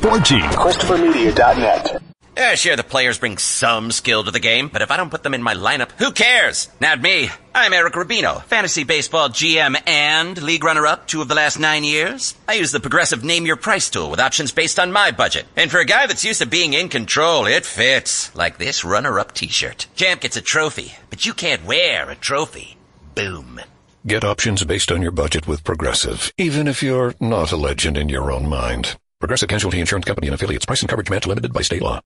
Sporgy. ChristopherMedia.net. Yeah, sure, the players bring some skill to the game, but if I don't put them in my lineup, who cares? Not me. I'm Eric Rubino, fantasy baseball GM and league runner-up 2 of the last 9 years. I use the Progressive Name Your Price tool with options based on my budget. And for a guy that's used to being in control, it fits. Like this runner-up t-shirt. Champ gets a trophy, but you can't wear a trophy. Boom. Get options based on your budget with Progressive, even if you're not a legend in your own mind. Progressive Casualty Insurance Company and Affiliates. Price and coverage match limited by state law.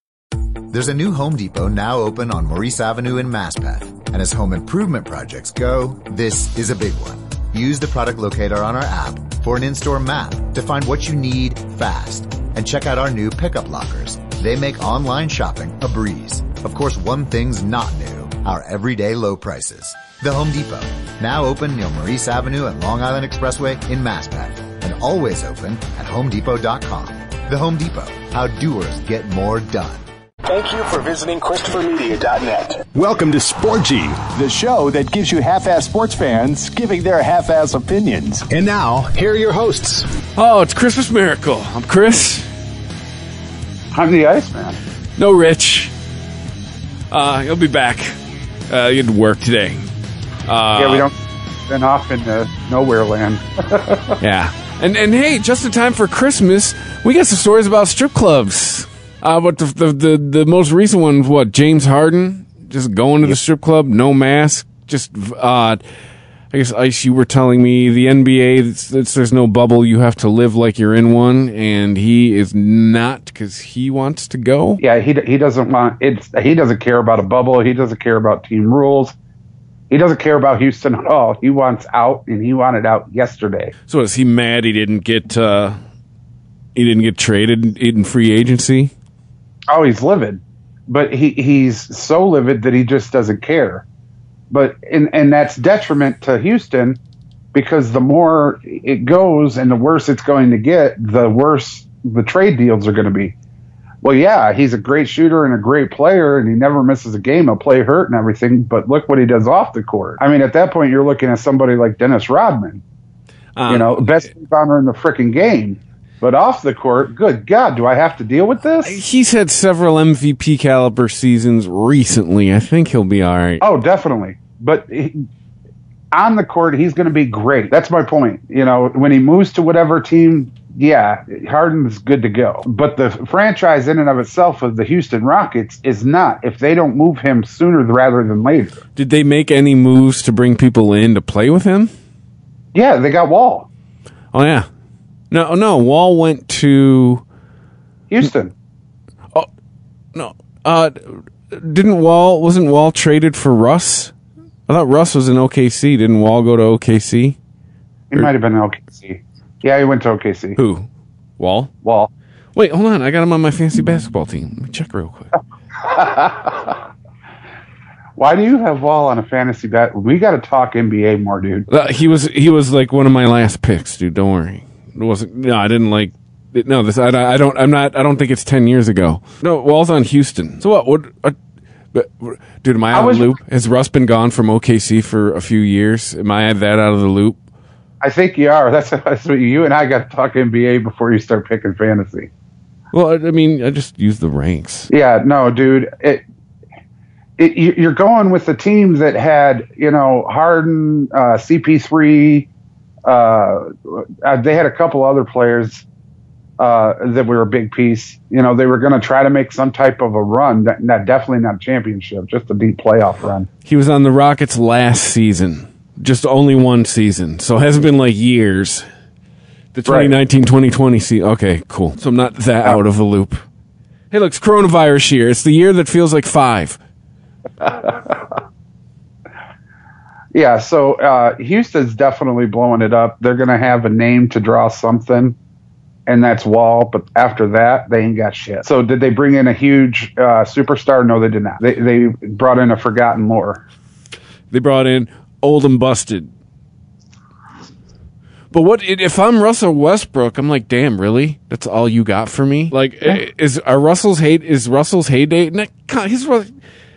There's a new Home Depot now open on Maurice Avenue in Maspeth. And as home improvement projects go, this is a big one. Use the product locator on our app for an in-store map to find what you need fast. And check out our new pickup lockers. They make online shopping a breeze. Of course, one thing's not new, our everyday low prices. The Home Depot, now open near Maurice Avenue and Long Island Expressway in Maspeth. And always open at HomeDepot.com. The Home Depot, how doers get more done. Thank you for visiting ChristopherMedia.net. Welcome to Sporgy, the show that gives you half-ass sports fans giving their half-ass opinions. And now, here are your hosts. Oh, it's Christmas Miracle. I'm Chris. I'm the Iceman. No, Rich. He'll be back. You had to work today. Yeah, we don't been off in nowhere land. Yeah. And hey, just in time for Christmas, we got some stories about strip clubs. But the most recent one was what? James Harden just going to the strip club, no mask. Just I guess, Ice, you were telling me the NBA, there's no bubble. You have to live like you're in one, and he is not because he wants to go. Yeah, he doesn't want it. He doesn't care about a bubble. He doesn't care about team rules. He doesn't care about Houston at all. He wants out, and he wanted out yesterday. So is he mad he didn't get traded in free agency? Oh, he's livid, but he's so livid that he just doesn't care. But and that's detriment to Houston because the more it goes and the worse it's going to get, the worse the trade deals are going to be. Well, yeah, he's a great shooter and a great player, and he never misses a game. He'll play hurt and everything, but look what he does off the court. I mean, at that point, you're looking at somebody like Dennis Rodman, best rebounder in the frickin' game. But off the court, good God, do I have to deal with this? He's had several MVP caliber seasons recently. I think he'll be all right. Oh, definitely. But on the court, he's going to be great. That's my point. When he moves to whatever team, yeah, Harden's good to go. But the franchise in and of itself of the Houston Rockets is not, if they don't move him sooner rather than later. Did they make any moves to bring people in to play with him? Yeah, they got Wall. Oh, yeah. No, Wall went to Houston. Oh, no. Wasn't Wall traded for Russ? I thought Russ was in OKC. Didn't Wall go to OKC? He might have been in OKC. Yeah, he went to OKC. Who? Wall? Wall. Wait, hold on. I got him on my fantasy basketball team. Let me check real quick. Why do you have Wall on a fantasy bet? We got to talk NBA more, dude. He was like one of my last picks, dude. Don't worry. It wasn't. No, I didn't like. No, this. I don't. I'm not. I don't think it's 10 years ago. No, Wall's on Houston. So what? Dude, am I out of the loop? Has Russ been gone from OKC for a few years? Am I that out of the loop? I think you are. That's what you and I got to talk NBA before you start picking fantasy. Well, I mean, I just use the ranks. Yeah, no, dude. You're going with the team that had, Harden, CP3. They had a couple other players that were a big piece. They were going to try to make some type of a run. Definitely not a championship, just a deep playoff run. He was on the Rockets last season. Just only one season. So it hasn't been like years. The 2019-2020 season. Okay, cool. So I'm not that out of the loop. Hey, look, it's coronavirus year. It's the year that feels like 5. Yeah, so Houston's definitely blowing it up. They're going to have a name to draw something, and that's Wall. But after that, they ain't got shit. So did they bring in a huge superstar? No, they did not. They brought in a forgotten lore. They brought in old and busted. But if I'm Russell Westbrook, I'm like, damn, really? That's all you got for me? Like, is Russell's heyday?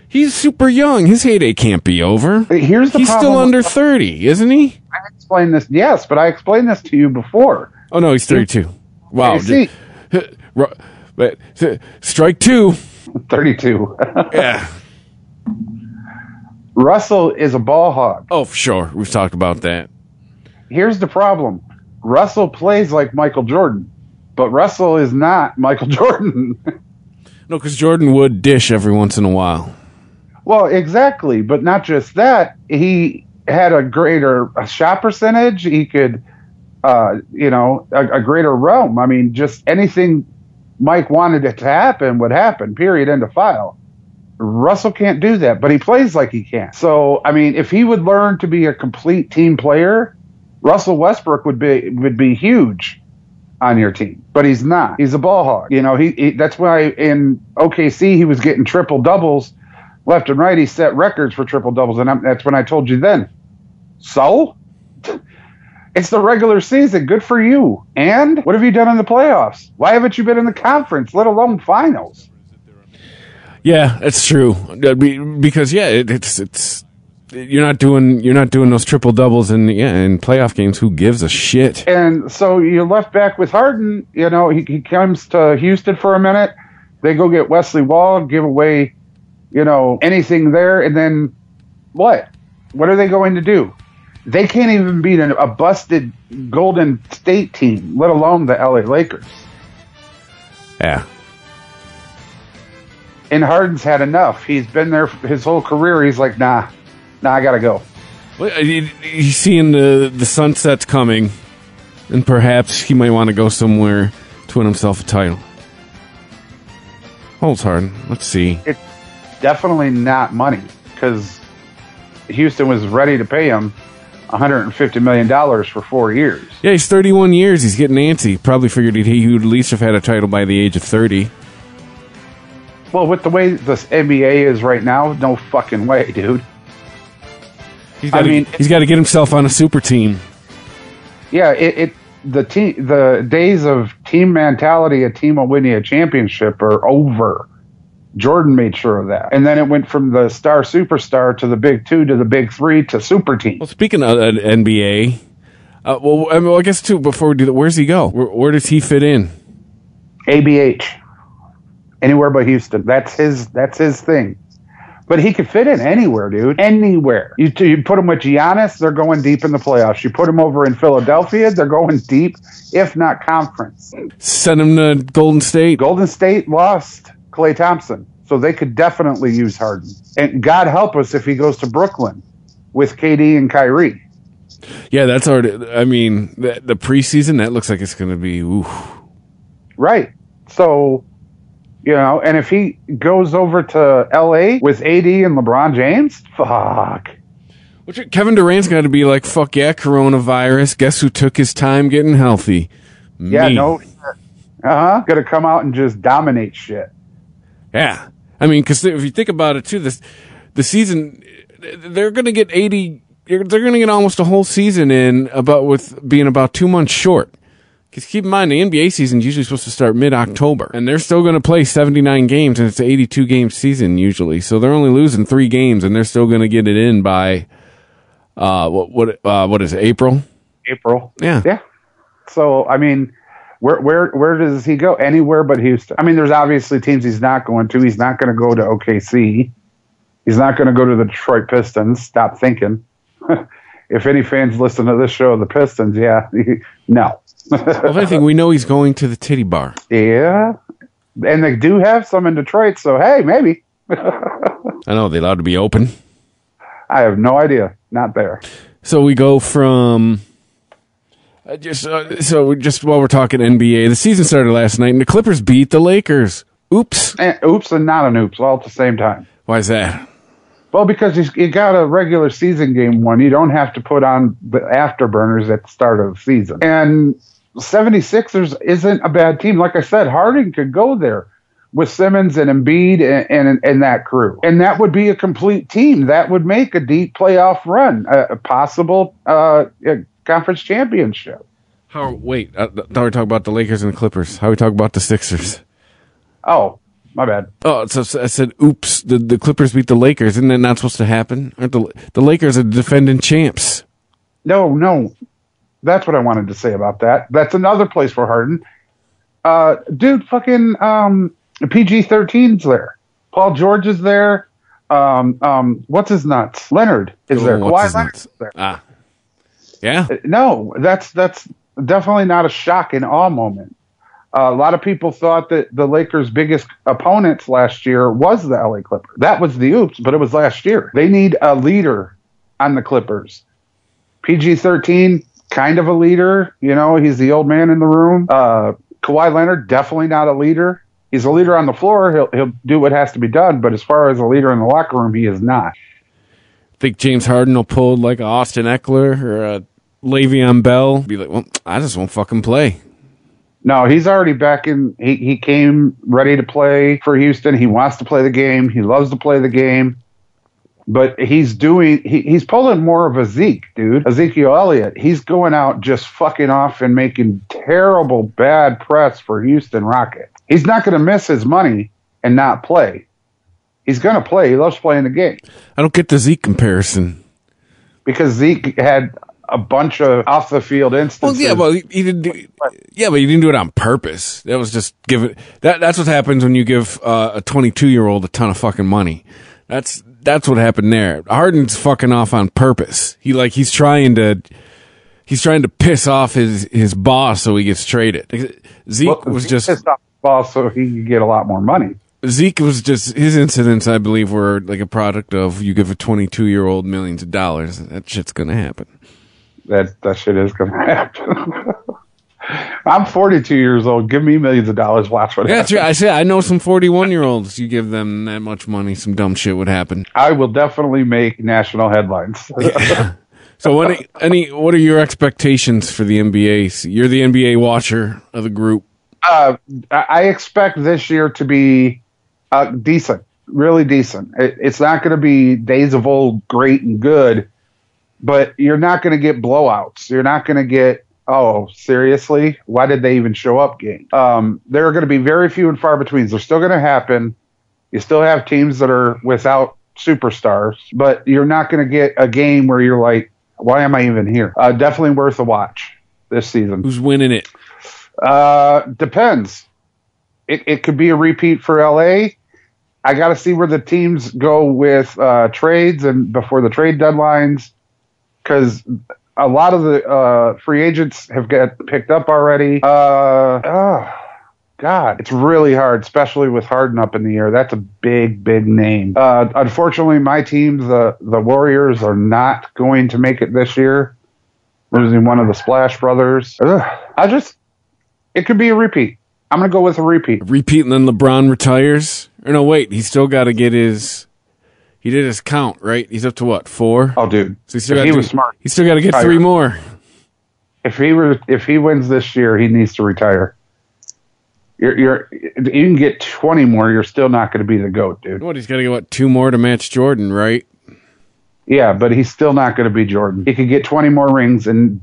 He's super young. His heyday can't be over. He's still under 30, isn't he? I explained this. Yes, but I explained this to you before. Oh no, he's 32. Wow. Strike two. 32. Yeah. Russell is a ball hog. Oh, for sure. We've talked about that. Here's the problem. Russell plays like Michael Jordan, but Russell is not Michael Jordan. No, because Jordan would dish every once in a while. Well, exactly, but not just that. He had a greater shot percentage. He could, a greater realm. I mean, just anything Mike wanted it to happen would happen, period, end of file. Russell can't do that, but he plays like he can. So, I mean, if he would learn to be a complete team player, Russell Westbrook would be huge on your team, but he's not. He's a ball hog. That's why in OKC he was getting triple doubles left and right. He set records for triple doubles, and that's when I told you then. So, it's the regular season. Good for you. And what have you done in the playoffs? Why haven't you been in the conference, let alone finals? Yeah, that's true. Because it's you're not doing those triple doubles in playoff games. Who gives a shit? And so you're left back with Harden. He comes to Houston for a minute. They go get Wesley Wall, give away, anything there, and then what? What are they going to do? They can't even beat a busted Golden State team, let alone the LA Lakers. Yeah. And Harden's had enough. He's been there his whole career. He's like, nah, I gotta go. Well, he's seeing the sunsets coming, and perhaps he might want to go somewhere to win himself a title. Holds Harden. Let's see. It's definitely not money, because Houston was ready to pay him $150 million for 4 years. Yeah, he's 31 years. He's getting antsy. Probably figured he would at least have had a title by the age of 30. Well, with the way this NBA is right now, no fucking way, dude. He's got to get himself on a super team. Yeah, the days of team mentality, a team will win you a championship, are over. Jordan made sure of that. And then it went from the star superstar to the big two to the big three to super team. Well, speaking of NBA, I guess too, before we do that, where's he go? Where does he fit in? ABH. Anywhere but Houston. That's his thing. But he could fit in anywhere, dude. Anywhere. You put him with Giannis, they're going deep in the playoffs. You put him over in Philadelphia, they're going deep, if not conference. Send him to Golden State. Golden State lost Klay Thompson, so they could definitely use Harden. And God help us if he goes to Brooklyn with KD and Kyrie. Yeah, that's already. I mean, the preseason, that looks like it's going to be. Oof. Right. So, and if he goes over to LA with AD and LeBron James, fuck. Kevin Durant's got to be like, fuck yeah, coronavirus. Guess who took his time getting healthy? Yeah, Me. no. Gonna come out and just dominate shit. Yeah. I mean, because if you think about it, too, the season, they're going to get 80, they're going to get almost a whole season in with being about 2 months short. Because keep in mind, the NBA season is usually supposed to start mid-October. And they're still going to play 79 games, and it's an 82-game season usually. So they're only losing 3 games, and they're still going to get it in by, what is it, April? April. Yeah. Yeah. So, I mean, where does he go? Anywhere but Houston. I mean, there's obviously teams he's not going to. He's not going to go to OKC. He's not going to go to the Detroit Pistons. Stop thinking. If any fans listen to this show, the Pistons, no. Well, if anything, we know he's going to the titty bar. Yeah. And they do have some in Detroit, so hey, maybe. I know, they're allowed to be open. I have no idea. Not there. So we go from... just while we're talking NBA, the season started last night, and the Clippers beat the Lakers. Oops. Oops and not an oops, all at the same time. Why is that? Well, because you got a regular season game one. You don't have to put on the afterburners at the start of the season. And 76ers isn't a bad team. Like I said, Harden could go there with Simmons and Embiid and that crew. And that would be a complete team. That would make a deep playoff run, a possible conference championship. Wait, I thought we were talking about the Lakers and the Clippers. How are we talking about the Sixers? Oh, my bad. Oh, so I said, oops, the Clippers beat the Lakers. Isn't that not supposed to happen? Aren't the Lakers are defending champs? No. That's what I wanted to say about that. That's another place for Harden. Dude, fucking PG-13's there. Paul George is there. What's his nuts? Leonard is there. Kawhi Leonard's there. Yeah. No, that's definitely not a shock and awe moment. A lot of people thought that the Lakers' biggest opponents last year was the LA Clippers. That was the oops, but it was last year. They need a leader on the Clippers. PG-13, kind of a leader. You know, he's the old man in the room. Kawhi Leonard, definitely not a leader. He's a leader on the floor. He'll do what has to be done, but as far as a leader in the locker room, he is not. Think James Harden will pull like a Austin Eckler or a Le'Veon Bell? Be like, well, I just won't fucking play. No, he's already back in. He came ready to play for Houston. He wants to play the game. He loves to play the game. But he's pulling more of a Zeke, dude. Ezekiel Elliott. He's going out just fucking off and making terrible, bad press for Houston Rockets. He's not going to miss his money and not play. He's going to play. He loves playing the game. I don't get the Zeke comparison. Because Zeke had a bunch of off the field instances. He didn't do. Yeah, but he didn't do it on purpose. That was just give it. That's what happens when you give a 22-year-old a ton of fucking money. That's what happened there. Harden's fucking off on purpose. He's trying to piss off his boss so he gets traded. Zeke was just pissed off his boss so he could get a lot more money. Zeke was just, his incidents, I believe, were like a product of you give a 22-year-old millions of dollars. That shit's gonna happen. That shit is gonna happen. I'm 42 years old. Give me millions of dollars. Watch what happens. Yeah, true. I know some 41-year-olds. You give them that much money, some dumb shit would happen. I will definitely make national headlines. Yeah. So, what are your expectations for the NBA? You're the NBA watcher of the group. I expect this year to be decent, really decent. It's not going to be days of old, great and good, but you're not going to get blowouts. You're not going to get, oh, seriously? Why did they even show up game? There are going to be very few and far betweens. They're still going to happen. You still have teams that are without superstars, but you're not going to get a game where you're like, why am I even here? Definitely worth a watch this season. Who's winning it? Depends. It could be a repeat for LA. I got to see where the teams go with trades and before the trade deadlines, because a lot of the free agents have got picked up already. God, it's really hard, especially with Harden up in the air. That's a big, big name. Unfortunately, my team, the Warriors, are not going to make it this year, losing one of the Splash Brothers. It could be a repeat. I'm going to go with a repeat. A repeat and then LeBron retires? Or no, wait, he's still got to get he did his count, right? He's up to what, 4? Oh, dude. So he was smart. He's still got to get 3 more. If he wins this year, he needs to retire. You can get 20 more. You're still not going to be the GOAT, dude. What? He's got to get 2 more to match Jordan, right? Yeah, but he's still not going to be Jordan. He could get 20 more rings and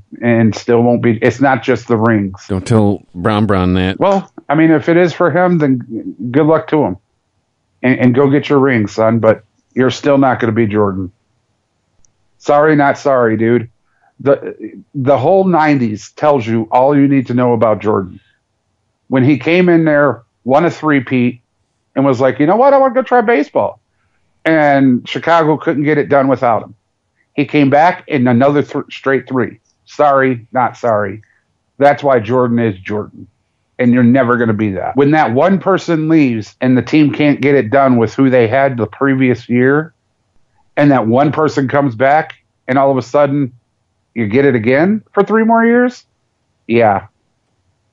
still won't be. It's not just the rings. Don't tell Brown that. Well, I mean, if it is for him, then good luck to him, and go get your ring, son. But you're still not going to be Jordan. Sorry, not sorry, dude. The whole 90s tells you all you need to know about Jordan. When he came in there, won a 3-peat, and was like, you know what, I want to go try baseball. And Chicago couldn't get it done without him. He came back in another straight 3. Sorry, not sorry. That's why Jordan is Jordan. And you're never going to be that. When that one person leaves and the team can't get it done with who they had the previous year, and that one person comes back, and all of a sudden you get it again for 3 more years, yeah.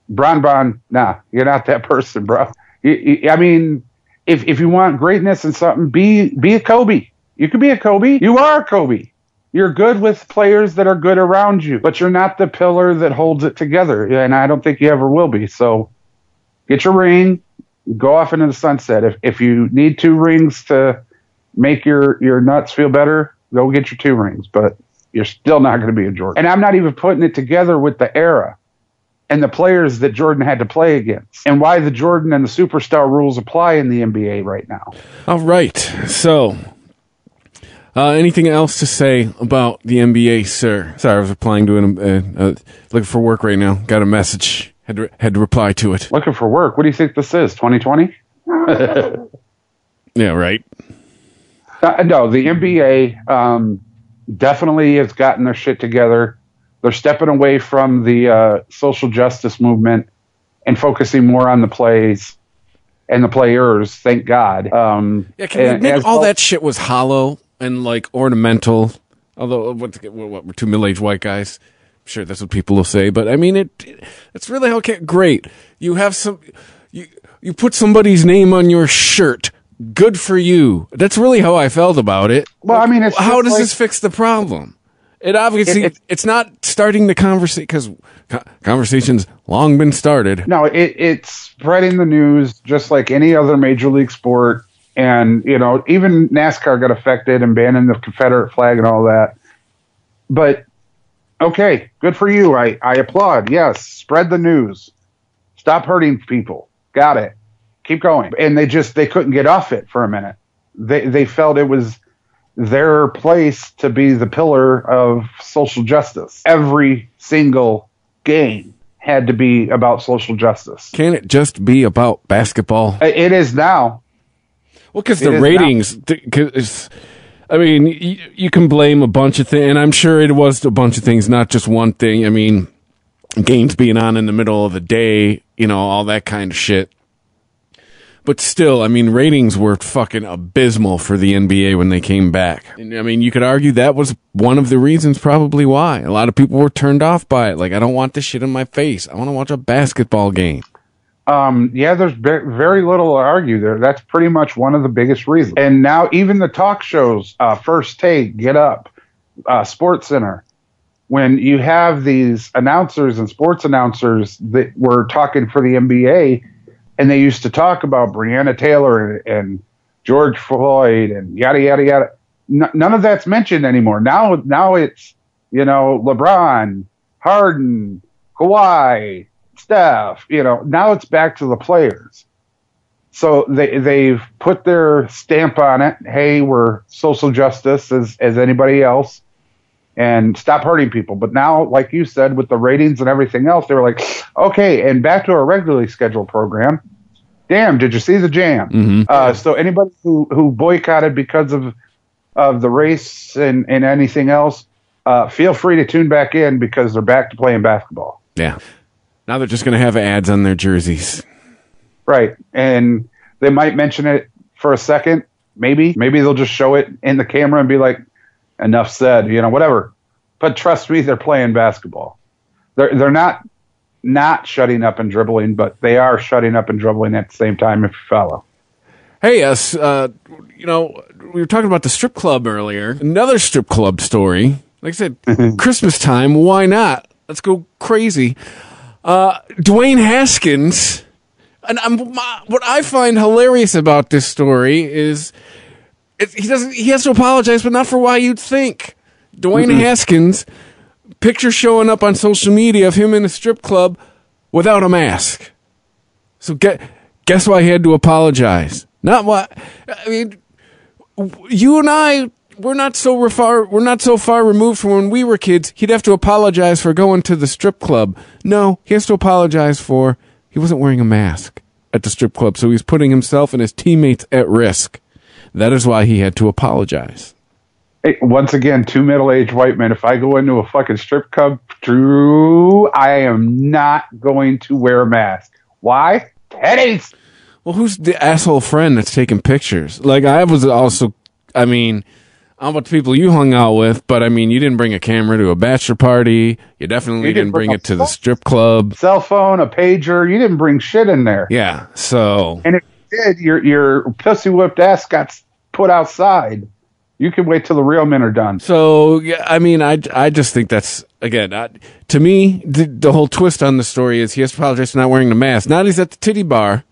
Bron, nah, you're not that person, bro. I mean, if you want greatness in something, be a Kobe. You could be a Kobe. You are a Kobe. You're good with players that are good around you, but you're not the pillar that holds it together, and I don't think you ever will be. So get your ring, go off into the sunset. If you need 2 rings to make your nuts feel better, go get your 2 rings, but you're still not going to be a Jordan. And I'm not even putting it together with the era and the players that Jordan had to play against, and why the Jordan and the superstar rules apply in the NBA right now. All right. So, anything else to say about the NBA, sir? Sorry, I was applying to looking for work right now. Got a message. had to reply to it. Looking for work. What do you think this is? 2020? Yeah, right. No, the NBA definitely has gotten their shit together. They're stepping away from the social justice movement and focusing more on the plays and the players. Thank God. Yeah, can we admit all that shit was hollow and like ornamental? Although what we're two middle-aged white guys. I'm sure that's what people will say, but I mean it's really okay. Great. You have you put somebody's name on your shirt. Good for you. That's really how I felt about it. Well, I mean, how does this fix the problem? It obviously it's not starting the conversation because conversation's long been started. No, it's spreading the news just like any other major league sport, and even NASCAR got affected and banning the Confederate flag and all that. But okay, good for you. I applaud. Yes, spread the news. Stop hurting people. Got it. Keep going. And they couldn't get off it for a minute. They felt it was their place to be the pillar of social justice. Every single game had to be about social justice. Can't it just be about basketball? It is now. Well, because the ratings, I mean, you can blame a bunch of things, and I'm sure it was a bunch of things, not just one thing. I mean, games being on in the middle of the day, all that kind of shit. But still, I mean, ratings were fucking abysmal for the NBA when they came back. And, I mean, you could argue that was one of the reasons probably why. A lot of people were turned off by it. Like, I don't want this shit in my face. I want to watch a basketball game. Yeah, there's very little to argue there. That's pretty much one of the biggest reasons. And now even the talk shows, First Take, Get Up, Sports Center, when you have these announcers and sports announcers that were talking for the NBA, and they used to talk about Breonna Taylor and George Floyd and yada, yada, yada. None of that's mentioned anymore. Now it's, LeBron, Harden, Kawhi, Steph, now it's back to the players. So they've put their stamp on it. Hey, we're social justice as anybody else, and stop hurting people. But now, like you said, with the ratings and everything else, they were like, okay, and back to our regularly scheduled program. Damn, did you see the jam? Mm-hmm. So anybody who boycotted because of the race and anything else, feel free to tune back in because they're back to playing basketball. Yeah. Now they're just going to have ads on their jerseys. Right. And they might mention it for a second. Maybe they'll just show it in the camera and be like, enough said, whatever. But trust me, they're playing basketball. They're not shutting up and dribbling, but they are shutting up and dribbling at the same time if you follow. Hey, we were talking about the strip club earlier. Another strip club story. Like I said, Christmas time, why not? Let's go crazy. Dwayne Haskins, and what I find hilarious about this story is he has to apologize, but not for why you'd think. Dwayne Haskins, picture showing up on social media of him in a strip club without a mask. So guess why he had to apologize? Not why. I mean, you and I, we're not so far removed from when we were kids. He'd have to apologize for going to the strip club. No, he has to apologize for he wasn't wearing a mask at the strip club, so he's putting himself and his teammates at risk. That is why he had to apologize. Hey, once again, two middle-aged white men. If I go into a fucking strip club, Drew, I am not going to wear a mask. Why? Teddies! Well, who's the asshole friend that's taking pictures? Like, I was also, I mean, I don't know about the people you hung out with, but I mean, you didn't bring a camera to a bachelor party. You definitely didn't bring it to the strip club. Cell phone, a pager. You didn't bring shit in there. Yeah, so. And if you did, your pussy whipped ass got put outside. You can wait till the real men are done. So, yeah, I mean, I just think that's, again, to me, the whole twist on the story is he has to apologize for not wearing the mask. Now he's at the titty bar,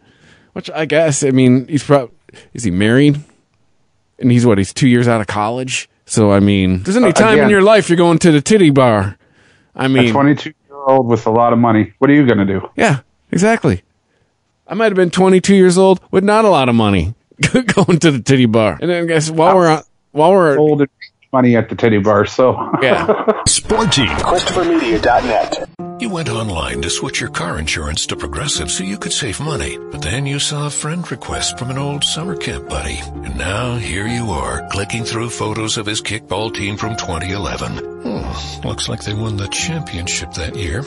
which I guess, I mean, is he married? And he's 2 years out of college? So, I mean, there's any time in your life you're going to the titty bar. I mean, a 22-year-old with a lot of money. What are you going to do? Yeah, exactly. I might have been 22 years old with not a lot of money going to the titty bar. And then I guess while we're money at the titty bar, so. Yeah. Sporty. ChristopherMedia.net. You went online to switch your car insurance to Progressive so you could save money. But then you saw a friend request from an old summer camp buddy. And now here you are, clicking through photos of his kickball team from 2011. Looks like they won the championship that year.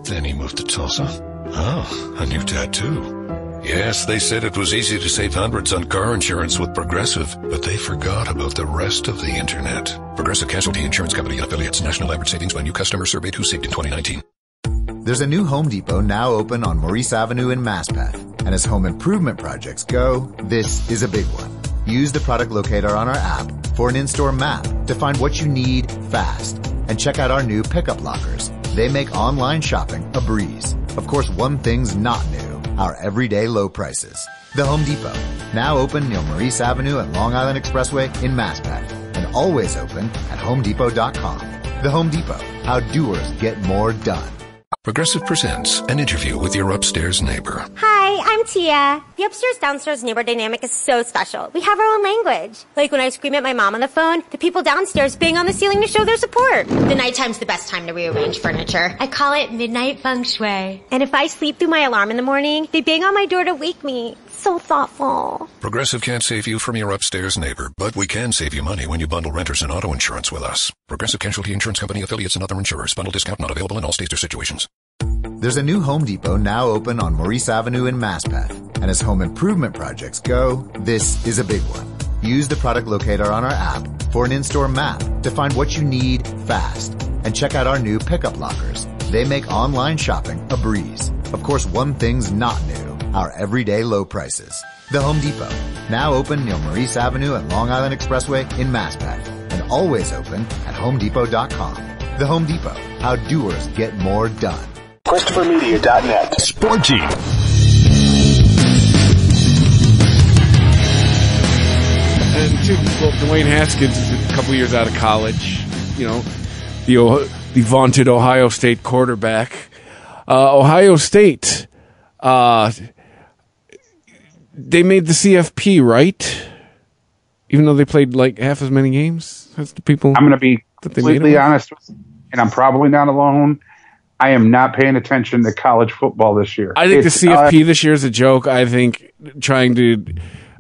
Then he moved to Tulsa. Oh, a new tattoo. Yes, they said it was easy to save hundreds on car insurance with Progressive, but they forgot about the rest of the internet. Progressive Casualty Insurance Company and affiliates. National average savings by new customer surveyed who saved in 2019. There's a new Home Depot now open on Maurice Avenue in Masspeth. And as home improvement projects go, this is a big one. Use the product locator on our app for an in-store map to find what you need fast. And check out our new pickup lockers. They make online shopping a breeze. Of course, one thing's not new. Our everyday low prices. The Home Depot, now open near Maurice Avenue and Long Island Expressway in Masspeth, and always open at HomeDepot.com. The Home Depot, how doers get more done. Progressive presents an interview with your upstairs neighbor. Hi, I'm Tia. The upstairs-downstairs neighbor dynamic is so special. We have our own language. Like when I scream at my mom on the phone, the people downstairs bang on the ceiling to show their support. The nighttime's the best time to rearrange furniture. I call it midnight feng shui. And if I sleep through my alarm in the morning, they bang on my door to wake me. So thoughtful. Progressive can't save you from your upstairs neighbor, but we can save you money when you bundle renters and auto insurance with us. Progressive Casualty Insurance Company, affiliates, and other insurers. Bundle discount not available in all states or situations. There's a new Home Depot now open on Maurice Avenue in Masspeth. And as home improvement projects go, this is a big one. Use the product locator on our app for an in-store map to find what you need fast. And check out our new pickup lockers. They make online shopping a breeze. Of course, one thing's not new. Our everyday low prices. The Home Depot, now open near Maurice Avenue and Long Island Expressway in Masspeth, and always open at HomeDepot.com. The Home Depot, how doers get more done. ChristopherMedia.net. Sporty. And Dwayne Haskins is a couple years out of college. You know, the vaunted Ohio State quarterback. Ohio State, they made the CFP, right? Even though they played like half as many games as the people. I'm going to be completely honest with you, and I'm probably not alone. I am not paying attention to college football this year. I think the CFP this year is a joke. I think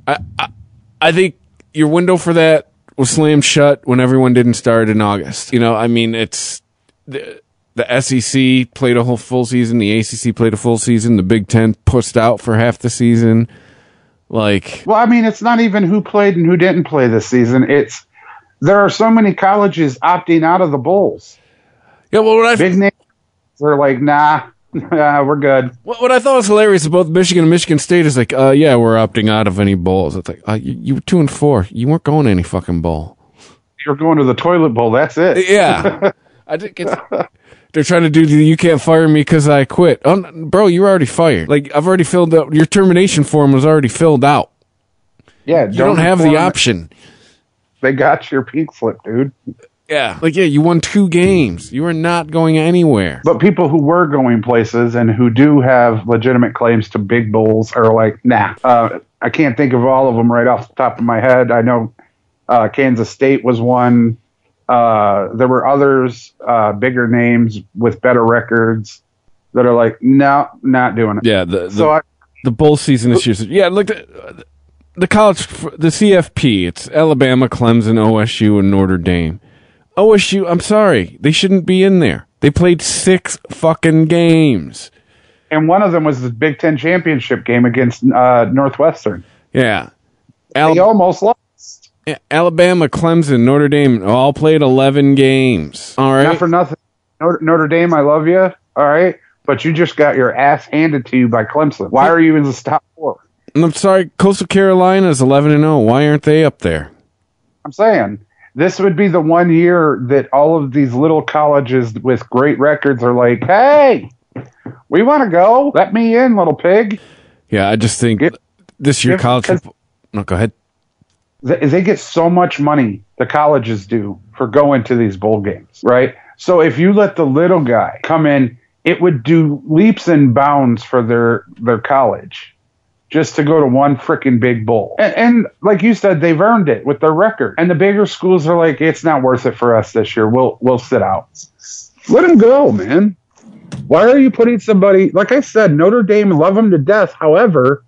I think your window for that was slammed shut when everyone didn't start in August. You know, I mean, it's the SEC played a whole full season. The ACC played a full season. The Big Ten pushed out for half the season. Well, I mean, it's not even who played and who didn't play this season. There are so many colleges opting out of the bowls. Yeah, well, big names are like, nah, we're good. What I thought was hilarious about Michigan and Michigan State is like, yeah, we're opting out of any bowls. It's like, you were 2-4. You weren't going to any fucking bowl. You're going to the toilet bowl. That's it. Yeah. They're trying to do you can't fire me because I quit. Oh, bro, you're already fired. Like, I've already filled out. Your termination form was already filled out. Yeah. You don't have the option. They got your pink slip, dude. Yeah. You won 2 games. You are not going anywhere. But people who were going places and who do have legitimate claims to big bowls are like, nah. I can't think of all of them right off the top of my head. I know Kansas State was one. There were others, bigger names with better records that are like, no, not doing it. Yeah, the bowl season this year. Yeah, look, the college, the CFP, it's Alabama, Clemson, OSU, and Notre Dame. OSU, I'm sorry, they shouldn't be in there. They played 6 fucking games. And one of them was the Big Ten championship game against Northwestern. Yeah. They almost lost. Alabama, Clemson, Notre Dame all played 11 games. All right. Not for nothing. Notre Dame, I love you. All right. But you just got your ass handed to you by Clemson. Why are you in the top 4? I'm sorry. Coastal Carolina is 11-0. Why aren't they up there? I'm saying this would be the one year that all of these little colleges with great records are like, hey, we want to go. Let me in, little pig. Yeah, I just think this year college football. No, go ahead. They get so much money, the colleges do, for going to these bowl games, right? So if you let the little guy come in, it would do leaps and bounds for their college. just to go to one freaking big bowl. And like you said, they've earned it with their record. And the bigger schools are like, it's not worth it for us this year. We'll sit out. Let them go, man. Why are you putting somebody, like I said, Notre Dame, love them to death. However,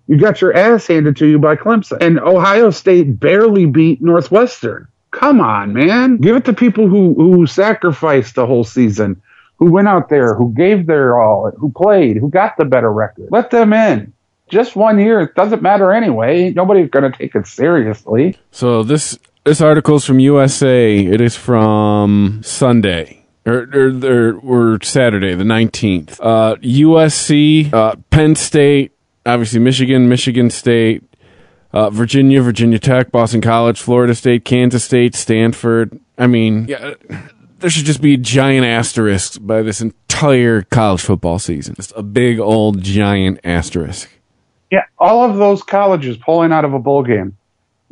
you got your ass handed to you by Clemson. And Ohio State barely beat Northwestern. Come on, man. Give it to people who sacrificed the whole season, who went out there, who gave their all, who played, who got the better record. Let them in. Just 1 year. It doesn't matter anyway. Nobody's going to take it seriously. So this article is from USA. It is from Sunday. Or Saturday, the 19th. USC, Penn State, obviously Michigan State, Virginia Tech, Boston College, Florida State, Kansas State, Stanford. I mean, yeah, there should just be a giant asterisk by this entire college football season. Just a big old giant asterisk. Yeah, all of those colleges pulling out of a bowl game.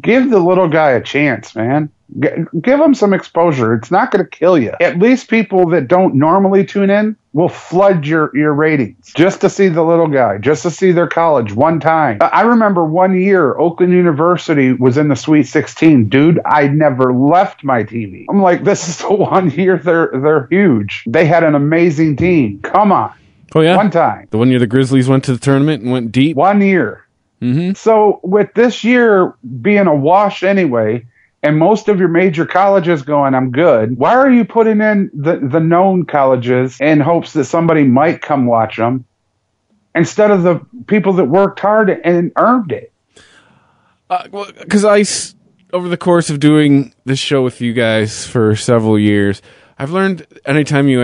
Give the little guy a chance, man. Give him some exposure. It's not going to kill you. At least people that don't normally tune in will flood your ratings just to see the little guy, just to see their college one time. I remember 1 year, Oakland University was in the Sweet 16. Dude, I never left my TV. I'm like, this is the 1 year they're huge. They had an amazing team. Come on. Oh, yeah? One time. The 1 year the Grizzlies went to the tournament and went deep? 1 year. Mm-hmm. So with this year being a wash anyway, and most of your major colleges going, I'm good, why are you putting in the known colleges in hopes that somebody might come watch them instead of the people that worked hard and earned it? Well, because over the course of doing this show with you guys for several years, I've learned anytime you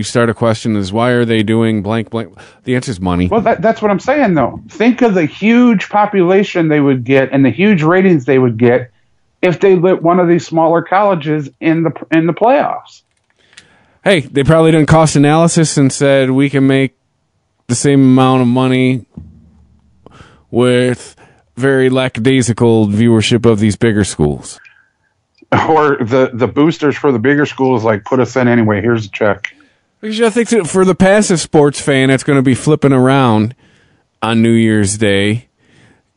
start a question is, why are they doing blank, blank? The answer is money. Well, that's what I'm saying, though. Think of the huge population they would get and the huge ratings they would get if they lit one of these smaller colleges in the playoffs. Hey, they probably did cost analysis and said we can make the same amount of money with very lackadaisical viewership of these bigger schools. Or the boosters for the bigger schools, like, put us in anyway, here's a check. Because I think that for the passive sports fan that's going to be flipping around on New Year's Day,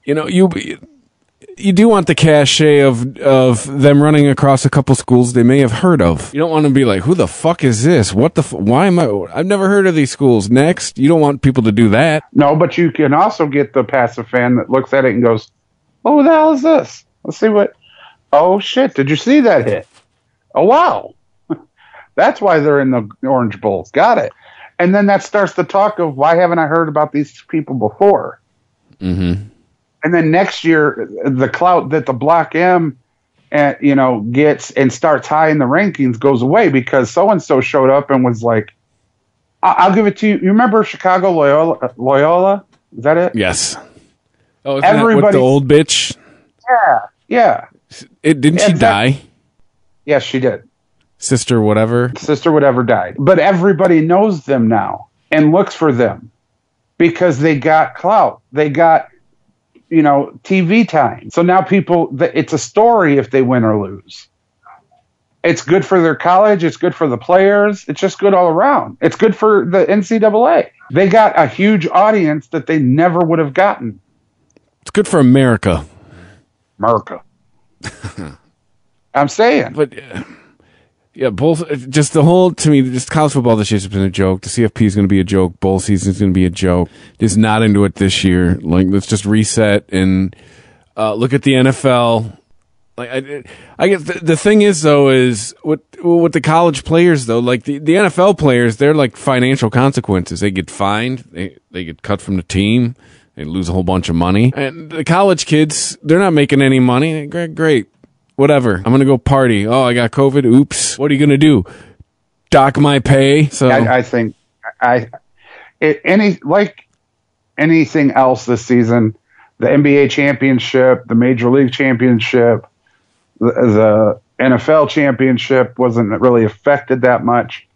you know, you do want the cachet of them running across a couple schools they may have heard of. You don't want to be like, who the fuck is this? What the why am I? I've never heard of these schools. Next, you don't want people to do that. No, but you can also get the passive fan that looks at it and goes, oh, who the hell is this? Let's see what. Oh, shit, did you see that hit? Oh, wow. That's why they're in the Orange Bowls. Got it. And then that starts the talk of, why haven't I heard about these people before? Mm-hmm. And then next year, the clout that the Block M gets and starts high in the rankings goes away because so-and-so showed up and was like, I'll give it to you. You remember Chicago Loyola? Is that it? Yes. Oh, isn't that with the old bitch? Yeah. Didn't she die? Yes, she did. Sister whatever died. But everybody knows them now and looks for them because they got clout. They got, TV time. So now it's a story if they win or lose. It's good for their college. It's good for the players. It's just good all around. It's good for the NCAA. They got a huge audience that they never would have gotten. It's good for America. I'm saying. But, yeah, both, just the whole, to me, just college football this year has been a joke. The CFP is going to be a joke. Bowl season is going to be a joke. Just not into it this year. Like, let's just reset and look at the NFL. Like, I guess the thing is, though, is with the college players, though, like the NFL players, they're like financial consequences. They get fined. They get cut from the team. They lose a whole bunch of money. And the college kids, they're not making any money. Great. Whatever. I'm going to go party. Oh, I got COVID. Oops. What are you going to do? Dock my pay? So I think anything else this season, the NBA championship, the Major League championship, the NFL championship wasn't really affected that much.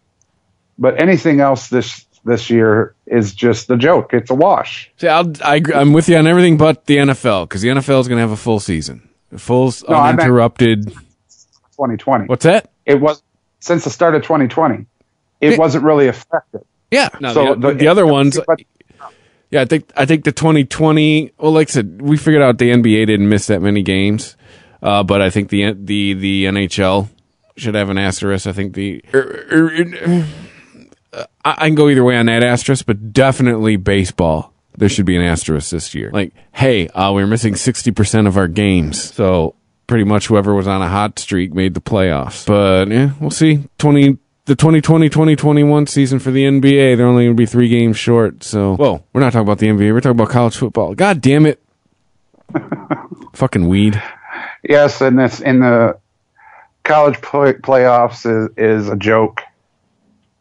But anything else this year is just a joke. It's a wash. See, I'm with you on everything but the NFL, because the NFL is going to have a full season. Uninterrupted. 2020. What's that? It was since the start of 2020. It wasn't really affected. Yeah. No, so the other ones. Yeah, I think the 2020. Well, like I said, we figured out the NBA didn't miss that many games, but I think the NHL should have an asterisk. I think I can go either way on that asterisk, but definitely baseball. There should be an asterisk this year. Like, hey, we're missing 60% of our games, so pretty much whoever was on a hot streak made the playoffs. But yeah, we'll see. The 2020-2021 season for the NBA, they're only going to be 3 games short. So, whoa, we're not talking about the NBA. We're talking about college football. God damn it. Fucking weed. Yes, and that's in the college playoffs is a joke.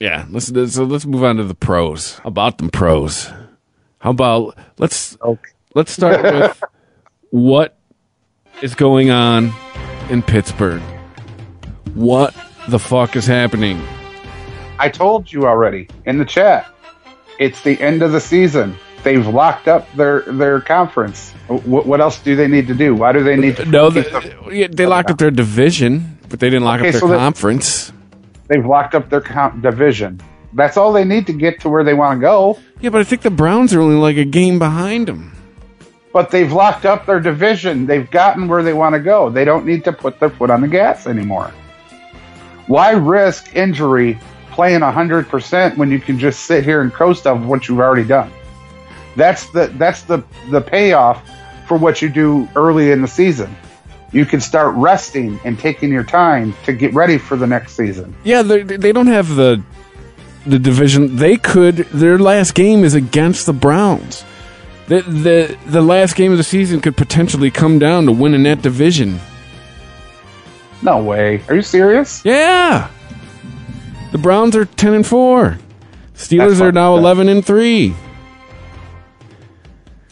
Yeah, let's move on to the pros. About them pros. How about let's start with what is going on in Pittsburgh. What the fuck is happening? I told you already in the chat. It's the end of the season. They've locked up their conference. What else do they need to do? Why do they need to? No, they locked up their division, but they didn't lock up their conference. They've locked up their division. That's all they need to get to where they want to go. Yeah, but I think the Browns are only like a game behind them. But they've locked up their division. They've gotten where they want to go. They don't need to put their foot on the gas anymore. Why risk injury playing 100% when you can just sit here and coast off what you've already done? That's the payoff for what you do early in the season. You can start resting and taking your time to get ready for the next season. Yeah, they don't have the division. They could. Their last game is against the Browns. The last game of the season could potentially come down to winning that division. No way. Are you serious? Yeah. The Browns are 10-4. Steelers are now 11-3.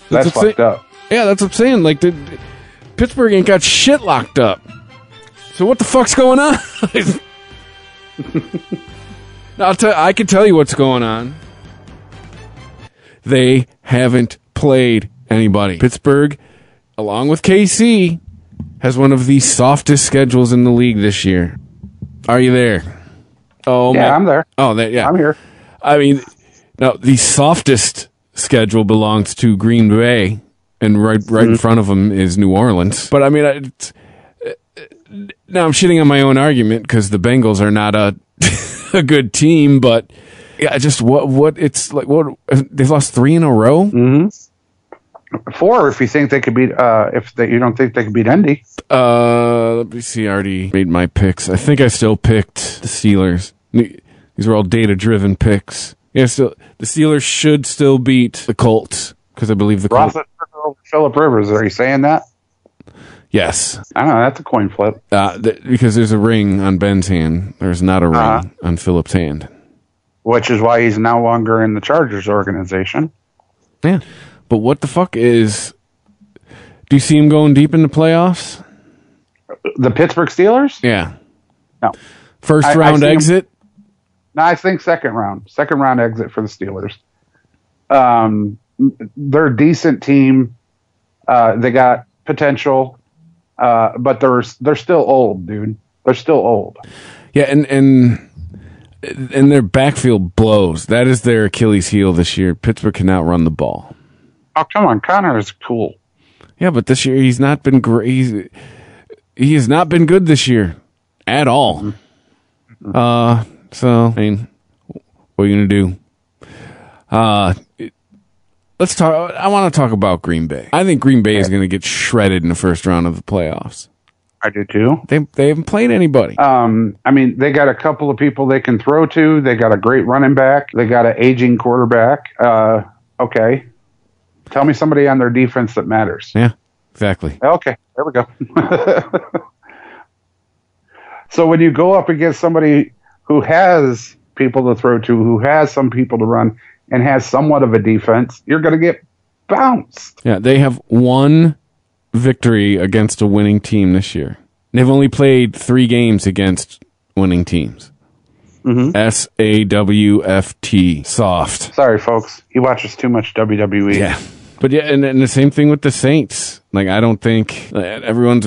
That's fucked up. Yeah, that's what I'm saying. Like Pittsburgh ain't got shit locked up. So what the fuck's going on? I can tell you what's going on. They haven't played anybody. Pittsburgh, along with KC, has one of the softest schedules in the league this year. Are you there? Oh, yeah, I'm there. Oh, yeah. I'm here. I mean, now the softest schedule belongs to Green Bay, and right in front of them is New Orleans. But I mean, now I'm shitting on my own argument because the Bengals are not a good team, but yeah, just what it's like. What they've lost 3 in a row. Mm-hmm. 4 if you think they could beat. You don't think they could beat Indy. Let me see. I already made my picks. I think I still picked the Steelers. These are all data-driven picks. Yeah, still the Steelers should still beat the Colts because I believe the Colts. Phillip Rivers. Are you saying that? Yes. I don't know. That's a coin flip. Because there's a ring on Ben's hand. There's not a ring on Phillip's hand. Which is why he's no longer in the Chargers organization. Yeah. But what the fuck is... Do you see him going deep in the playoffs? The Pittsburgh Steelers? Yeah. No. First round exit? No, I think second round. Second round exit for the Steelers. They're a decent team. They got potential. But they're still old, dude. They're still old. Yeah, and their backfield blows. That is their Achilles heel this year. Pittsburgh cannot run the ball. Oh, come on. Connor is cool. Yeah, but this year he's not been great. He has not been good this year at all. So, I mean, what are you going to do? Let's talk. I want to talk about Green Bay. I think Green Bay is going to get shredded in the first round of the playoffs. I do too. They haven't played anybody. I mean, they got a couple of people they can throw to. They got a great running back. They got an aging quarterback. Okay. Tell me somebody on their defense that matters. Yeah, exactly. Okay, there we go. So when you go up against somebody who has people to throw to, who has some people to run, and has somewhat of a defense, you're going to get bounced. Yeah, they have one victory against a winning team this year. They've only played 3 games against winning teams. Mm-hmm. SAWFT. Soft. Sorry, folks. He watches too much WWE. Yeah. But yeah, and the same thing with the Saints. Like, I don't think everyone's...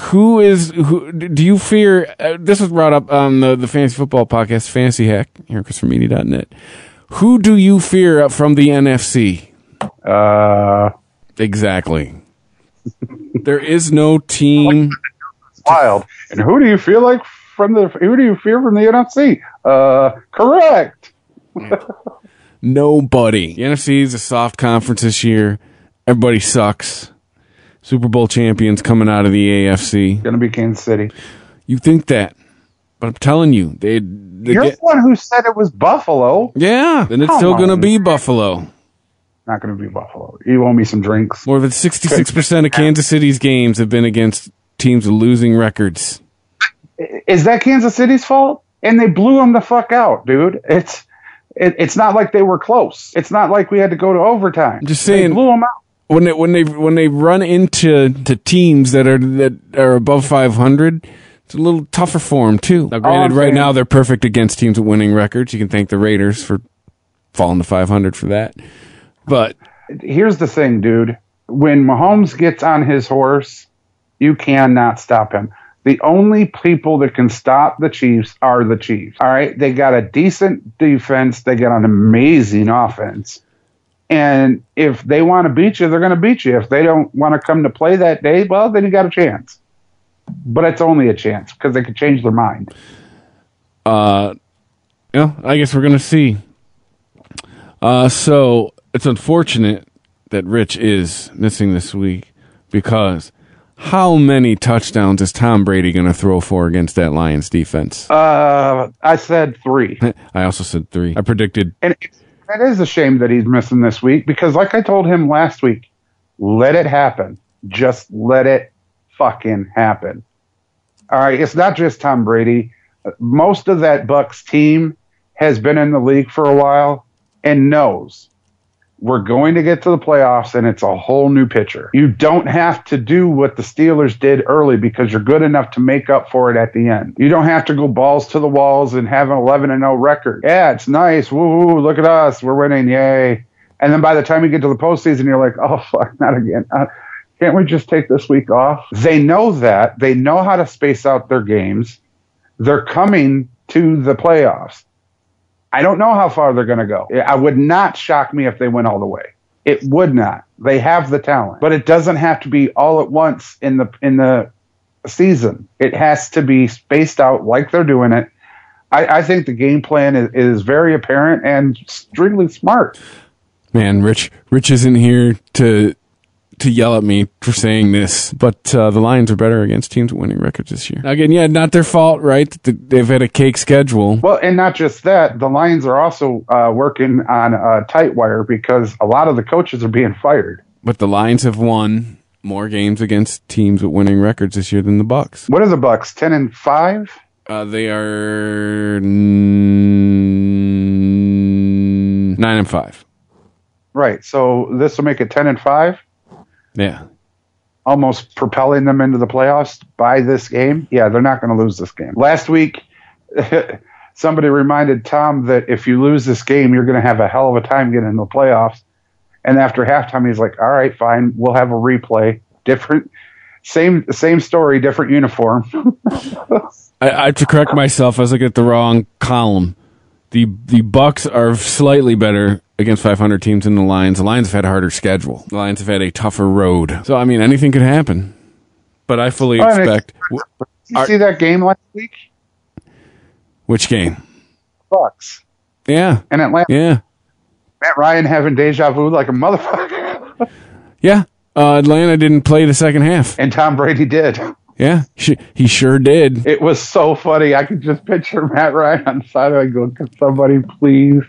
Who do you fear... this was brought up on the Fantasy Football Podcast, Fantasy Hack, here at ChristopherMedia.net. Who do you fear from the NFC? Exactly. There is no team. Wild. And who do you fear from the NFC? Correct. Nobody. The NFC is a soft conference this year. Everybody sucks. Super Bowl champions coming out of the AFC. Going to be Kansas City. You think that, but I'm telling you, you're the one who said it was Buffalo. Yeah, then it's still going to be Buffalo. Not going to be Buffalo. You owe me some drinks. More than 66% of Kansas City's games have been against teams with losing records. Is that Kansas City's fault? And they blew them the fuck out, dude. It's not like they were close. It's not like we had to go to overtime. I'm just saying, they blew them out. When they run into teams that are above 500, it's a little tougher for them too. Now, granted, right now they're perfect against teams with winning records. You can thank the Raiders for falling to 500 for that. But here's the thing, dude. When Mahomes gets on his horse, you cannot stop him. The only people that can stop the Chiefs are the Chiefs. All right? They got a decent defense. They got an amazing offense. And if they want to beat you, they're going to beat you. If they don't want to come to play that day, well, then you got a chance. But it's only a chance because they could change their mind. I guess we're going to see. So it's unfortunate that Rich is missing this week because how many touchdowns is Tom Brady going to throw for against that Lions defense? I said 3. I also said 3. I predicted. And it is a shame that he's missing this week because like I told him last week, let it happen. Just let it fucking happen. All right, it's not just Tom Brady. Most of that Bucs team has been in the league for a while and knows we're going to get to the playoffs and it's a whole new pitcher. You don't have to do what the Steelers did early because you're good enough to make up for it at the end. You don't have to go balls to the walls and have an 11-0 record. Yeah, it's nice. Woo, look at us. We're winning. Yay. And then by the time you get to the postseason, you're like, oh, fuck, not again. Can't we just take this week off? They know that. They know how to space out their games. They're coming to the playoffs. I don't know how far they're going to go. I would not shock me if they went all the way. It would not. They have the talent, but it doesn't have to be all at once in the season. It has to be spaced out like they're doing it. I think the game plan is very apparent and extremely smart. Man, Rich isn't here to yell at me for saying this, but the Lions are better against teams with winning records this year. Again, yeah, not their fault, right? They've had a cake schedule. Well, and not just that, the Lions are also working on a tight wire because a lot of the coaches are being fired. But the Lions have won more games against teams with winning records this year than the Bucs. What are the Bucs? 10-5? They are 9-5. Right. So this will make it 10-5. Yeah. Almost propelling them into the playoffs by this game. Yeah, they're not going to lose this game. Last week, somebody reminded Tom that if you lose this game, you're going to have a hell of a time getting in the playoffs. And after halftime, he's like, all right, fine. We'll have a replay. Different, same story, different uniform. I have to correct myself. I was looking at the wrong column. The Bucs are slightly better against 500 teams than the Lions. The Lions have had a harder schedule. The Lions have had a tougher road. So, I mean, anything could happen. But I fully expect... Did you see that game last week? Which game? Bucs. Yeah. In Atlanta. Yeah. Matt Ryan having deja vu like a motherfucker. Yeah. Atlanta didn't play the second half. And Tom Brady did. Yeah, he sure did. It was so funny. I could just picture Matt Ryan on the sideline going, "Can somebody please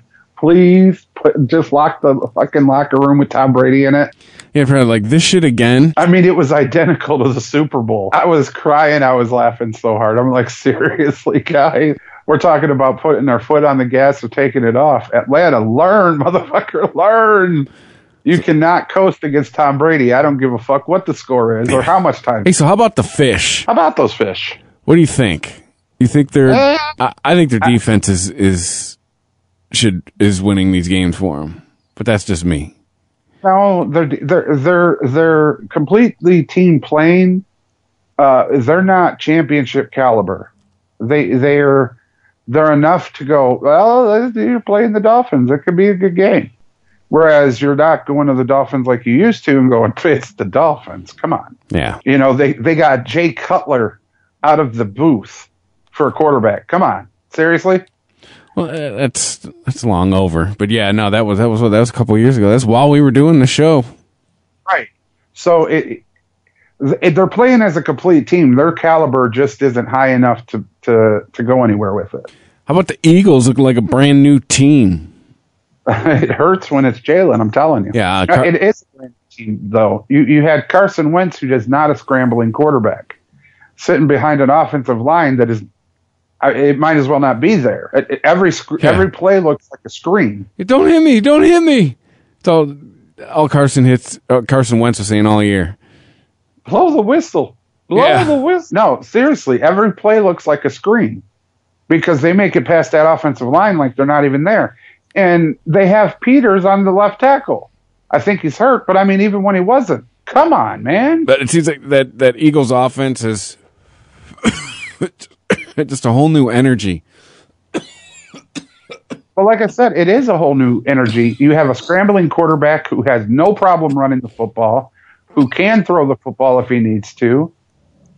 just lock the fucking locker room with Tom Brady in it?" Yeah, probably like this shit again. I mean, it was identical to the Super Bowl. I was crying. I was laughing so hard. I'm like, seriously, guys. We're talking about putting our foot on the gas or taking it off. Atlanta, learn, motherfucker, learn. You cannot coast against Tom Brady. I don't give a fuck what the score is or how much time. Hey, so how about the fish? How about those fish? What do you think? You think they're? I think their defense is winning these games for them, but that's just me. No, they're completely team playing. They're not championship caliber. They're they're enough to go, well, you're playing the Dolphins. It could be a good game. Whereas you're not going to the Dolphins like you used to and going, it's the Dolphins. Come on. Yeah. You know, they got Jay Cutler out of the booth for a quarterback. Come on. Seriously? Well, that's long over. But yeah, no, that was a couple of years ago. That's while we were doing the show. Right. So they're playing as a complete team. Their caliber just isn't high enough to go anywhere with it. How about the Eagles look like a brand new team? It hurts when it's Jalen, I'm telling you. Yeah. It is a brand new team, though. You had Carson Wentz, who is not a scrambling quarterback, sitting behind an offensive line that is, it might as well not be there. Every play looks like a screen. Don't hit me. Don't hit me. So all Carson Wentz was saying all year. Blow the whistle. Blow the whistle. No, seriously, every play looks like a screen because they make it past that offensive line like they're not even there. And they have Peters on the left tackle. I think he's hurt, but I mean, even when he wasn't, come on, man. But it seems like that Eagles offense is just a whole new energy. Well, like I said, it is a whole new energy. You have a scrambling quarterback who has no problem running the football, who can throw the football if he needs to.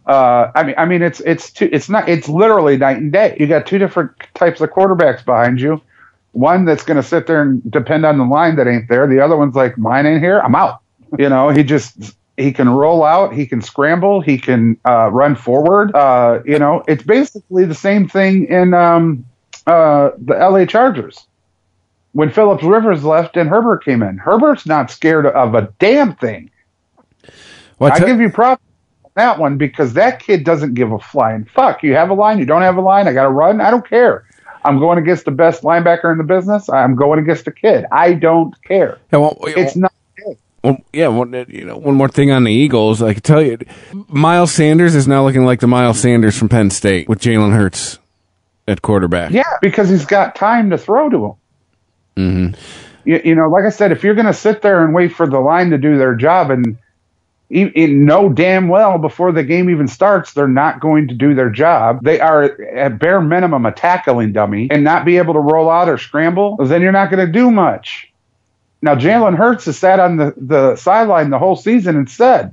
I mean, it's literally night and day. You got two different types of quarterbacks behind you. One that's going to sit there and depend on the line that ain't there. The other one's like, mine ain't here, I'm out. You know, he can roll out, he can scramble, he can run forward. You know, it's basically the same thing in the LA Chargers. When Phillips Rivers left and Herbert came in, Herbert's not scared of a damn thing. I give you props on that one because that kid doesn't give a flying fuck. You have a line, you don't have a line, I got to run, I don't care. I'm going against the best linebacker in the business. I'm going against a kid. I don't care. Yeah, well, it's not good. Well, yeah, one more thing on the Eagles. I can tell you, Miles Sanders is now looking like the Miles Sanders from Penn State with Jalen Hurts at quarterback. Yeah, because he's got time to throw to him. Mm-hmm. You know, like I said, if you're going to sit there and wait for the line to do their job and know damn well before the game even starts, they're not going to do their job. They are at bare minimum a tackling dummy and not be able to roll out or scramble, then you're not going to do much. Now, Jalen Hurts has sat on the sideline the whole season and said,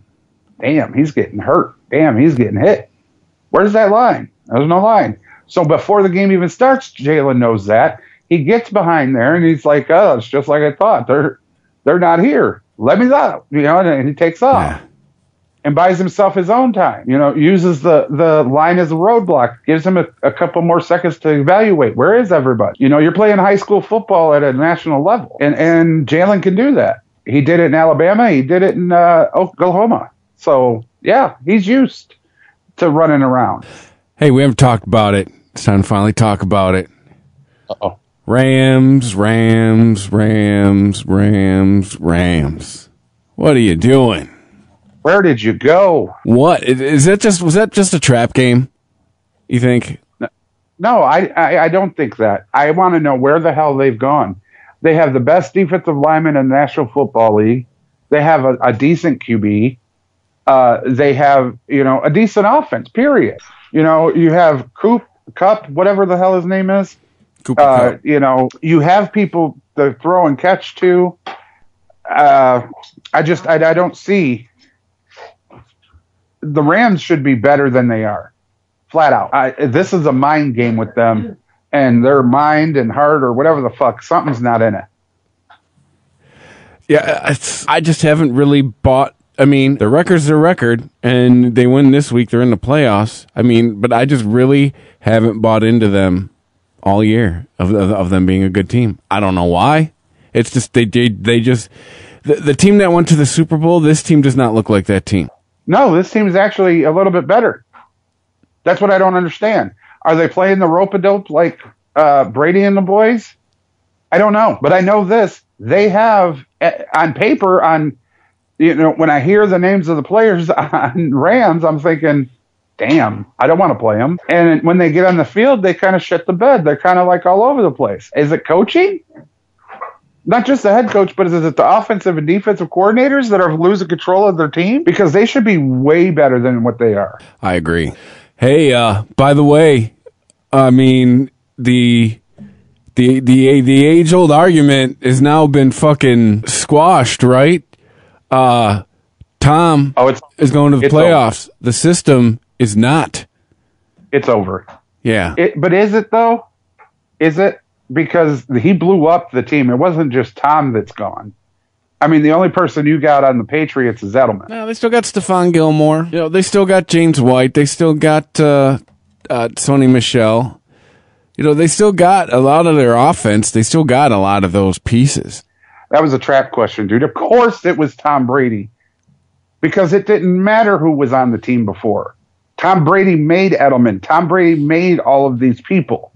damn, he's getting hurt. Damn, he's getting hit. Where's that line? There's no line. So before the game even starts, Jalen knows that. He gets behind there and he's like, oh, it's just like I thought. They're not here. Let me out. You know, and he takes off and buys himself his own time. You know, uses the line as a roadblock, gives him a couple more seconds to evaluate. Where is everybody? You know, you're playing high school football at a national level, and Jalen can do that. He did it in Alabama. He did it in Oklahoma. So, yeah, he's used to running around. Hey, we haven't talked about it. It's time to finally talk about it. Uh-oh. Rams. What are you doing? Where did you go? What was that just a trap game? You think? No, I don't think that. I want to know where the hell they've gone. They have the best defensive lineman in the National Football League. They have a decent QB. They have, you know, a decent offense, period. You know, you have Cup, whatever the hell his name is. You know, you have people to throw and catch to. I don't see. The Rams should be better than they are, flat out. This is a mind game with them, and their mind and heart or whatever the fuck, something's not in it. Yeah, I just haven't really bought. I mean, the record's their record, and they win this week. They're in the playoffs. I mean, but I just really haven't bought into them all year of them being a good team. I don't know why. It's just they just the team that went to the Super Bowl. This team does not look like that team. No, this team is actually a little bit better. That's what I don't understand. Are they playing the rope-a-dope like Brady and the boys? I don't know, but I know this. They have on paper when I hear the names of the players on Rams, I'm thinking, damn, I don't want to play them. And when they get on the field, they kind of shit the bed. They're kind of like all over the place. Is it coaching? Not just the head coach, but is it the offensive and defensive coordinators that are losing control of their team? Because they should be way better than what they are. I agree. Hey, by the way, I mean, the age-old argument has now been fucking squashed, right? Tom is going to the playoffs. Over. The system is not. It's over. Yeah. But is it, though? Is it? Because he blew up the team. It wasn't just Tom that's gone. I mean, the only person you got on the Patriots is Edelman. No, they still got Stephon Gilmore. You know, they still got James White. They still got Sony Michel. You know, they still got a lot of their offense. They still got a lot of those pieces. That was a trap question, dude. Of course it was Tom Brady. Because it didn't matter who was on the team before. Tom Brady made Edelman. Tom Brady made all of these people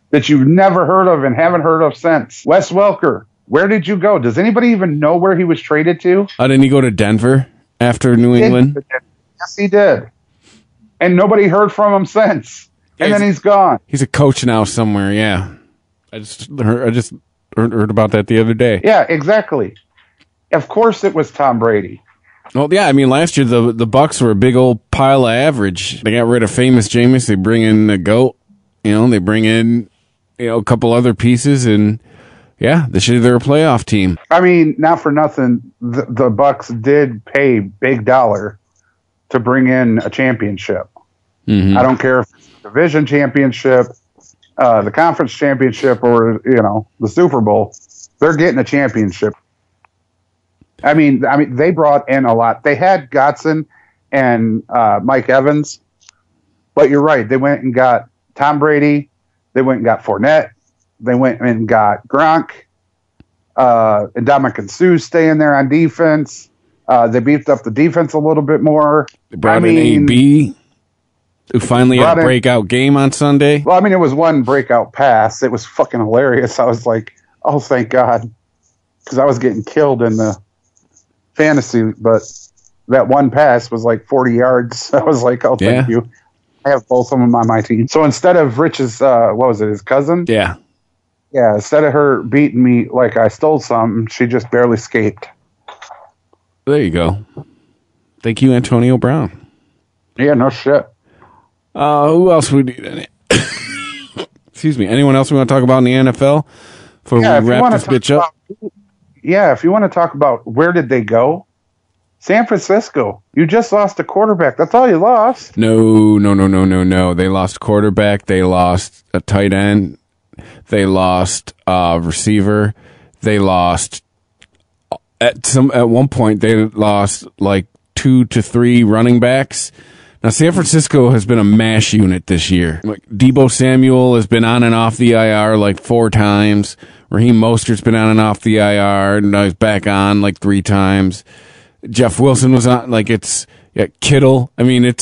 that you've never heard of and haven't heard of since. Wes Welker, where did you go? Does anybody even know where he was traded to? Didn't he go to Denver after New England? Yes, he did. And nobody heard from him since. And then he's gone. He's a coach now somewhere, yeah. I just heard about that the other day. Yeah, exactly. Of course it was Tom Brady. Well, yeah, I mean, last year the Bucs were a big old pile of average. They got rid of Famous Jameis. They bring in the GOAT. You know, they bring in, a couple other pieces, and yeah, they're a playoff team. I mean, not for nothing, the Bucs did pay big dollar to bring in a championship. Mm-hmm. I don't care if it's the division championship, the conference championship, or the Super Bowl. They're getting a championship. I mean, they brought in a lot. They had Godson and Mike Evans, but you're right. They went and got Tom Brady. They went and got Fournette. They went and got Gronk. And Ndamukong Suh staying there on defense. They beefed up the defense a little bit more. They brought in AB, who finally had a breakout game on Sunday. Well, I mean, it was one breakout pass. It was fucking hilarious. I was like, oh, thank God. Because I was getting killed in the fantasy, but that one pass was like 40 yards. I was like, oh, thank you. I have both of them on my team. So instead of Rich's, his cousin? Yeah. Yeah, instead of her beating me like I stole something, she just barely escaped. There you go. Thank you, Antonio Brown. Yeah, no shit. Who else we need? Excuse me. Anyone else we want to talk about in the NFL before we wrap this bitch up? If you want to talk about where did they go, San Francisco. You just lost a quarterback. That's all you lost. No. They lost quarterback. They lost a tight end. They lost a receiver. They lost at one point. They lost like 2 to 3 running backs. Now San Francisco has been a mash unit this year. Like Deebo Samuel has been on and off the IR like 4 times. Raheem Mostert's been on and off the IR, and now he's back on like 3 times. Jeff Wilson was on, Kittle. I mean,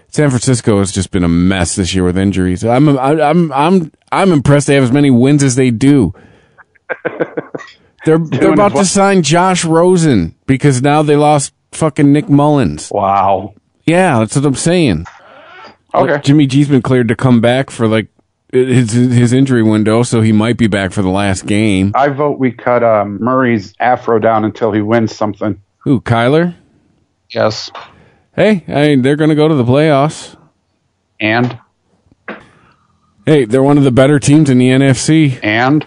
San Francisco has just been a mess this year with injuries. I'm impressed they have as many wins as they do. They're about to sign Josh Rosen because now they lost fucking Nick Mullins. Wow. Yeah, that's what I'm saying. Okay. Jimmy G's been cleared to come back for his injury window, so he might be back for the last game. I vote we cut Murray's afro down until he wins something. Who, Kyler? Yes. Hey, they're going to go to the playoffs. And? Hey, they're one of the better teams in the NFC. And?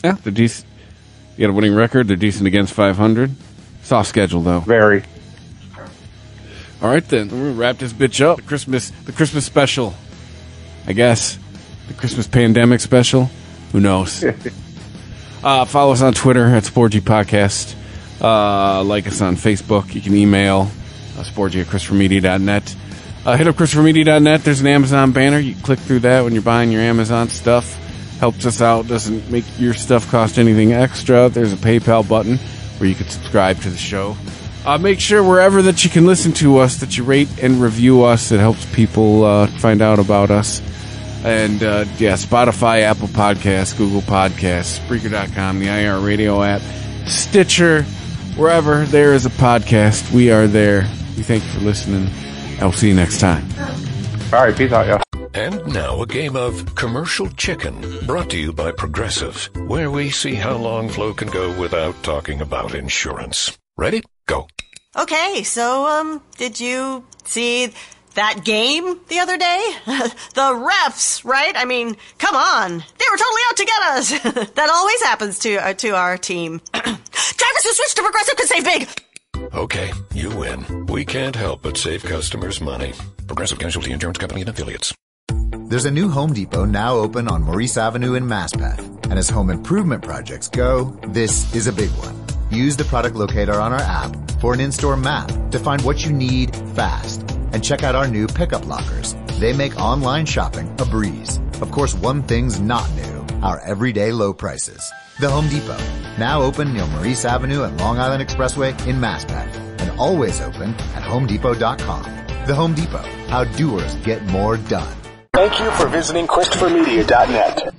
Yeah, they're decent. You got a winning record. They're decent against 500. Soft schedule, though. Very. All right, then. We're going to wrap this bitch up. The Christmas special, I guess. The Christmas pandemic special. Who knows? Follow us on Twitter at Sporgy Podcast. Like us on Facebook. You can email sporgy@ChristopherMedia.net. Hit up ChristopherMedia.net. There's an Amazon banner. You can click through that when you're buying your Amazon stuff. Helps us out. Doesn't make your stuff cost anything extra. There's a PayPal button where you can subscribe to the show. Make sure wherever that you can listen to us that you rate and review us. It helps people find out about us. And, Spotify, Apple Podcasts, Google Podcasts, Spreaker.com, the IR Radio app, Stitcher, wherever there is a podcast, we are there. We thank you for listening. I'll see you next time. All right, peace out, y'all. And now a game of Commercial Chicken, brought to you by Progressive, where we see how long Flo can go without talking about insurance. Ready? Go. Okay, so, did you see that game the other day? The refs, right? I mean, come on. They were totally out to get us. That always happens to our team. Drivers who switch to Progressive can save big. Okay, you win. We can't help but save customers money. Progressive Casualty Insurance Company and Affiliates. There's a new Home Depot now open on Maurice Avenue in Maspeth. And as home improvement projects go, this is a big one. Use the product locator on our app for an in-store map to find what you need fast. And check out our new pickup lockers. They make online shopping a breeze. Of course, one thing's not new, our everyday low prices. The Home Depot, now open near Maurice Avenue and Long Island Expressway in Maspeth, and always open at homedepot.com. The Home Depot, how doers get more done. Thank you for visiting ChristopherMedia.net.